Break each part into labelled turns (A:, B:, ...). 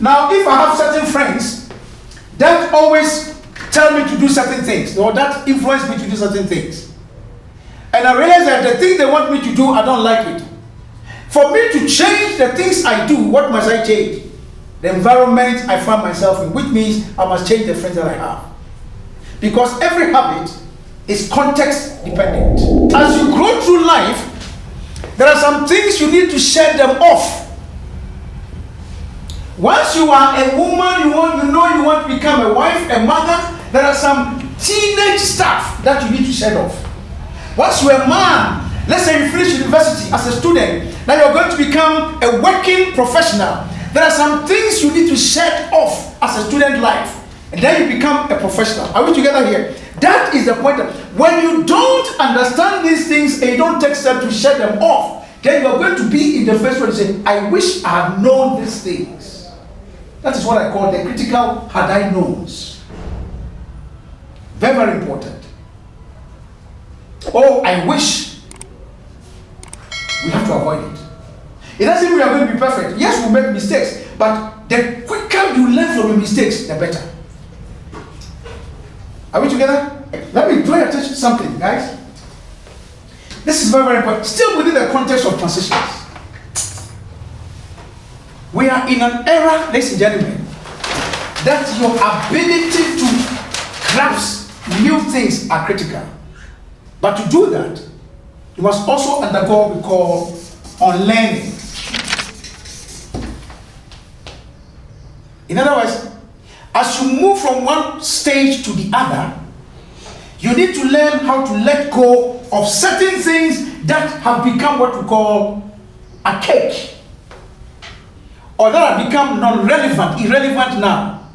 A: Now, if I have certain friends that always tell me to do certain things, or that influence me to do certain things, and I realize that the things they want me to do, I don't like it. For me to change the things I do, what must I change? The environment I find myself in, which means I must change the friends that I have. Because every habit is context dependent. As you grow through life, there are some things you need to shed them off. Once you are a woman, you want to become a wife, a mother, there are some teenage stuff that you need to shed off. Once you're a man, let's say you finish university as a student, now you're going to become a working professional. There are some things you need to shed off as a student life, and then you become a professional. Are we together here? That is the point. When you don't understand these things and you don't take steps to shed them off, then you are going to be in the first one saying, I wish I had known these things. That is what I call the critical had I knowns. Very, very important. Oh, I wish. We have to avoid it. It doesn't mean we are going to be perfect. Yes, we'll make mistakes, but the quicker you learn from your mistakes, the better. Are we together? Let me draw your attention to something, guys. This is very, very important. Still within the context of transitions. We are in an era, ladies and gentlemen, that your ability to grasp new things are critical. But to do that, you must also undergo what we call unlearning. In other words, as you move from one stage to the other, you need to learn how to let go of certain things that have become what we call archaic, or that have become non-relevant, irrelevant now.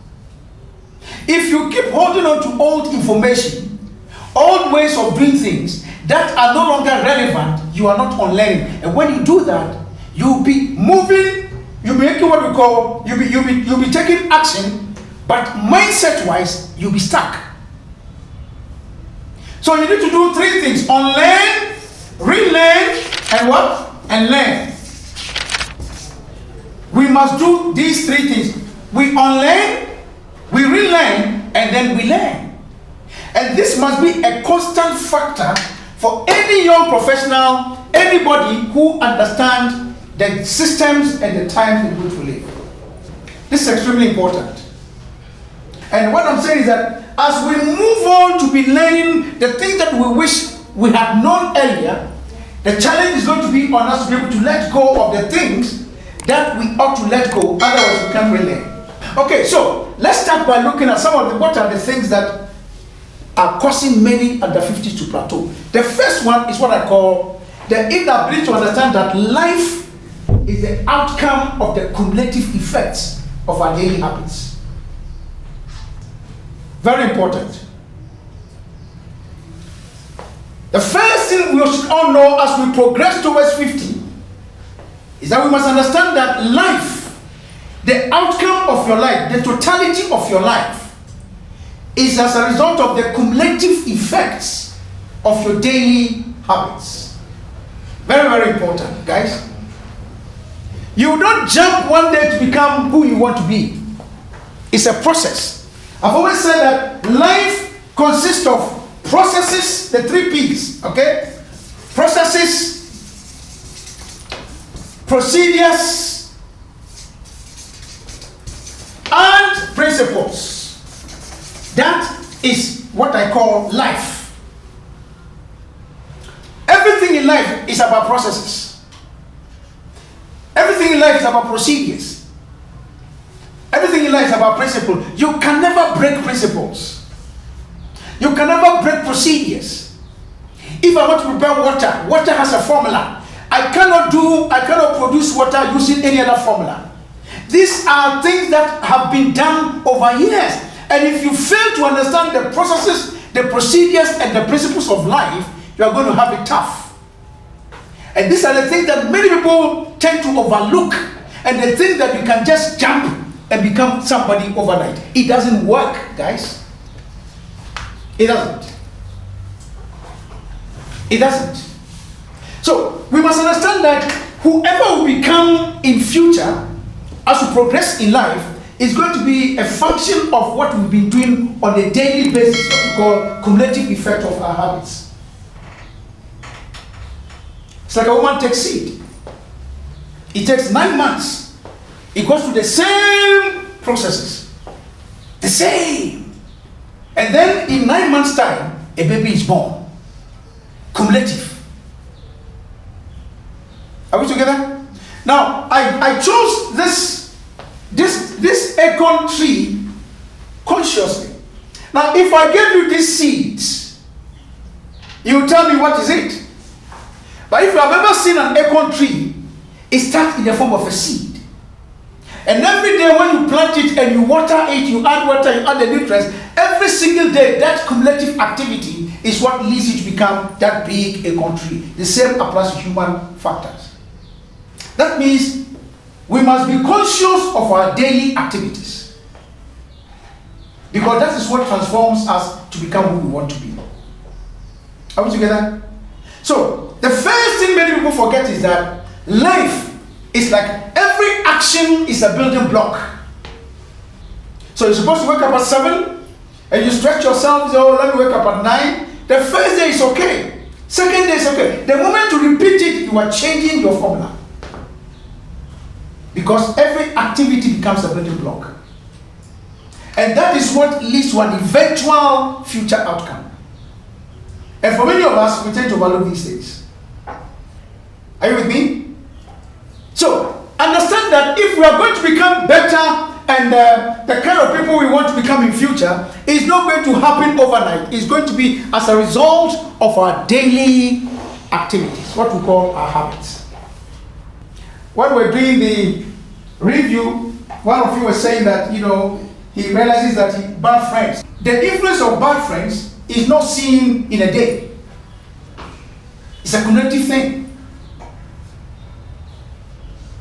A: If you keep holding on to old information, old ways of doing things that are no longer relevant, you are not unlearning. And when you do that, you'll be moving, you'll be making what we call, you'll be taking action, but mindset-wise, you'll be stuck. So you need to do three things: unlearn, relearn, and what? And learn. We must do these three things. We unlearn, we relearn, and then we learn. And this must be a constant factor for any young professional, anybody who understands the systems and the times in which we live. This is extremely important. And what I'm saying is that as we move on to be learning the things that we wish we had known earlier, the challenge is going to be on us to be able to let go of the things that we ought to let go, otherwise we can't really learn. Okay, so let's start by looking at some of what are the things that are causing many under 50s to plateau. The first one is what I call the inability to understand that life is the outcome of the cumulative effects of our daily habits. Very important. The first thing we should all know as we progress towards 50 is that we must understand that life, the outcome of your life, the totality of your life, is as a result of the cumulative effects of your daily habits. Very, very important, guys. You don't jump one day to become who you want to be. It's a process. I've always said that life consists of processes, the 3 P's, okay? Processes, procedures, and principles. That is what I call life. Everything in life is about processes. Everything in life is about procedures. Everything in life is about principles. You can never break principles. You can never break procedures. If I want to prepare water, water has a formula. I cannot produce water using any other formula. These are things that have been done over years. And if you fail to understand the processes, the procedures, and the principles of life, you are going to have it tough. And these are the things that many people tend to overlook. And they think that you can just jump and become somebody overnight. It doesn't work, guys. It doesn't. It doesn't. So we must understand that whoever we become in future as we progress in life, is going to be a function of what we've been doing on a daily basis, what we call cumulative effect of our habits. It's like a woman takes seed. It takes 9 months. It goes through the same processes. The same. And then in 9 months' time, a baby is born. Cumulative. Are we together? Now, I chose this acorn tree consciously. Now, if I gave you these seeds, you tell me what is it. But if you have ever seen an acorn tree, it starts in the form of a seed. And every day when you plant it and you water it, you add water, you add the nutrients, every single day that cumulative activity is what leads you to become that big acorn tree. The same applies to human factors. That means we must be conscious of our daily activities. Because that is what transforms us to become who we want to be. Are we together? So, the first thing many people forget is that life is like every action is a building block. So you're supposed to wake up at 7 and you stretch yourself, you say, oh, let me wake up at 9. The first day is okay. Second day is okay. The moment you repeat it, you are changing your formula. Because every activity becomes a building block. And that is what leads to an eventual future outcome. And for many of us, we tend to overlook these things. Are you with me? So, understand that if we are going to become better and the kind of people we want to become in future is not going to happen overnight. It's going to be as a result of our daily activities, what we call our habits. When we're doing the review, one of you was saying that, he realizes that bad friends. The influence of bad friends is not seen in a day. It's a cumulative thing.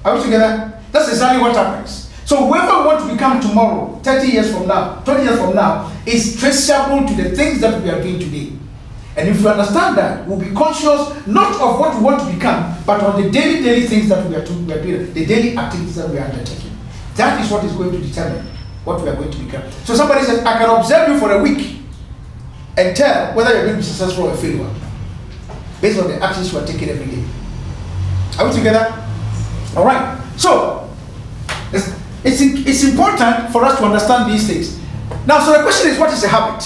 A: Are we together? That's exactly what happens. So whoever we want to become tomorrow, 30 years from now, 20 years from now, is traceable to the things that we are doing today. And if we understand that, we'll be conscious not of what we want to become, but on the daily things that we are doing, the daily activities that we are undertaking. That is what is going to determine what we are going to become. So somebody says, I can observe you for a week and tell whether you're going to be successful or a failure based on the actions you are taking every day. Are we together? All right. So it's important for us to understand these things. Now, so the question is, what is a habit?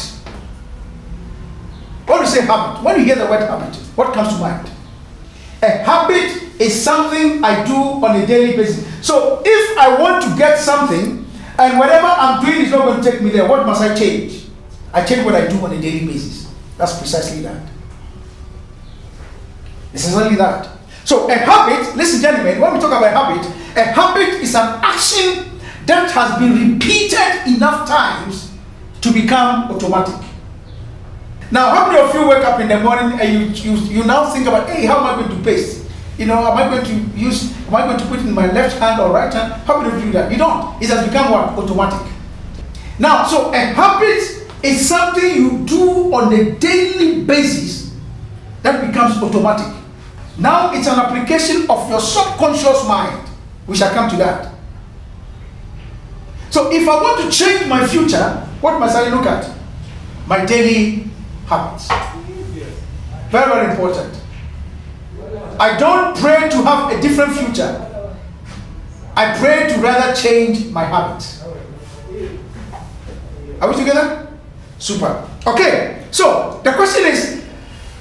A: When we say habit, when you hear the word habit, what comes to mind? A habit is something I do on a daily basis. So if I want to get something and whatever I'm doing is not going to take me there, what must I change? I change what I do on a daily basis. That's precisely that. It's exactly that. So a habit, listen gentlemen, when we talk about a habit is an action that has been repeated enough times to become automatic. Now, how many of you wake up in the morning and you now think about, hey, how am I going to paste? Am I going to put it in my left hand or right hand? How many of you do that? You don't. It has become what? Automatic. Now, so a habit is something you do on a daily basis that becomes automatic. Now it's an application of your subconscious mind. We shall come to that. So if I want to change my future, what must I look at? My daily habits. Very, very important. I don't pray to have a different future. I pray to rather change my habits. Are we together? Super. Okay, so the question is,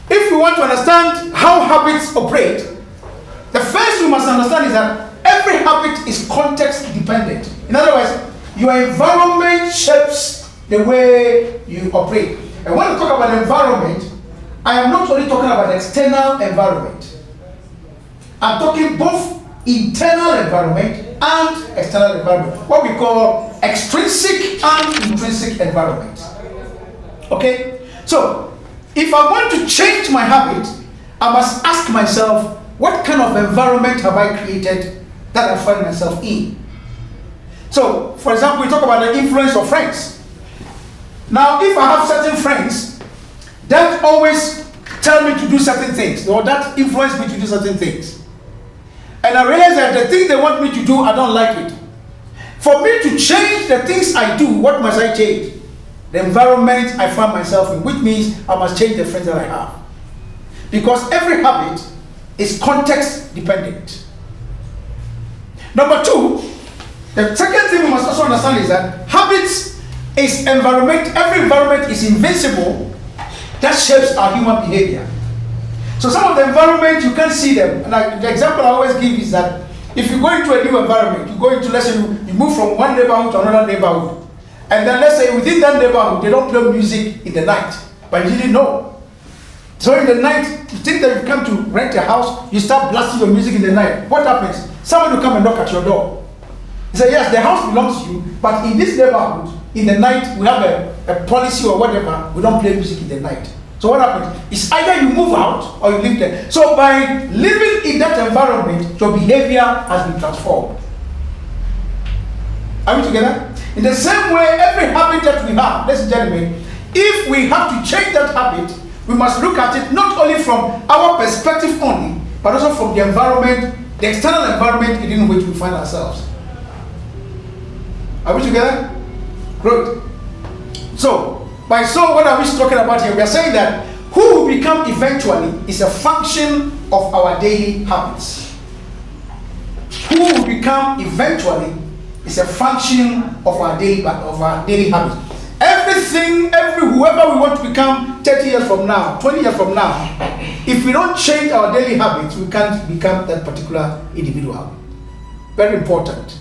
A: if we want to understand how habits operate, the first we must understand is that every habit is context dependent. In other words, your environment shapes the way you operate. And when we talk about environment, I am not only talking about external environment. I'm talking both internal environment and external environment. What we call extrinsic and intrinsic environment. Okay? So, if I want to change my habit, I must ask myself, what kind of environment have I created that I find myself in? So, for example, we talk about the influence of friends. Now, if I have certain friends that always tell me to do certain things, or that influence me to do certain things, and I realize that the thing they want me to do, I don't like it, For me to change the things I do, what must I change? The environment I find myself in, which means I must change the friends that I have. Because every habit is context dependent. Number two, the second thing we must also understand is that habits is environment, every environment is invincible that shapes our human behavior. So some of the environment you can't see them. And the example I always give is that if you go into a new environment, you go into, let's say you move from one neighborhood to another neighborhood, and then let's say within that neighborhood they don't play music in the night, but you didn't know. So in the night, you think that you come to rent a house, you start blasting your music in the night. What happens? Someone will come and knock at your door. He said, yes, the house belongs to you, but in this neighborhood, in the night, we have a policy or whatever, we don't play music in the night. So what happens? It's either you move out or you live there. So by living in that environment, your behavior has been transformed. Are we together? In the same way, every habit that we have, ladies and gentlemen, if we have to change that habit, we must look at it not only from our perspective only, but also from the environment, the external environment in which we find ourselves. Are we together? Good. So what are we talking about here? We are saying that who we become eventually is a function of our daily habits. Who we become eventually is a function of our daily habits. Whoever we want to become 30 years from now, 20 years from now, if we don't change our daily habits, we can't become that particular individual. Very important.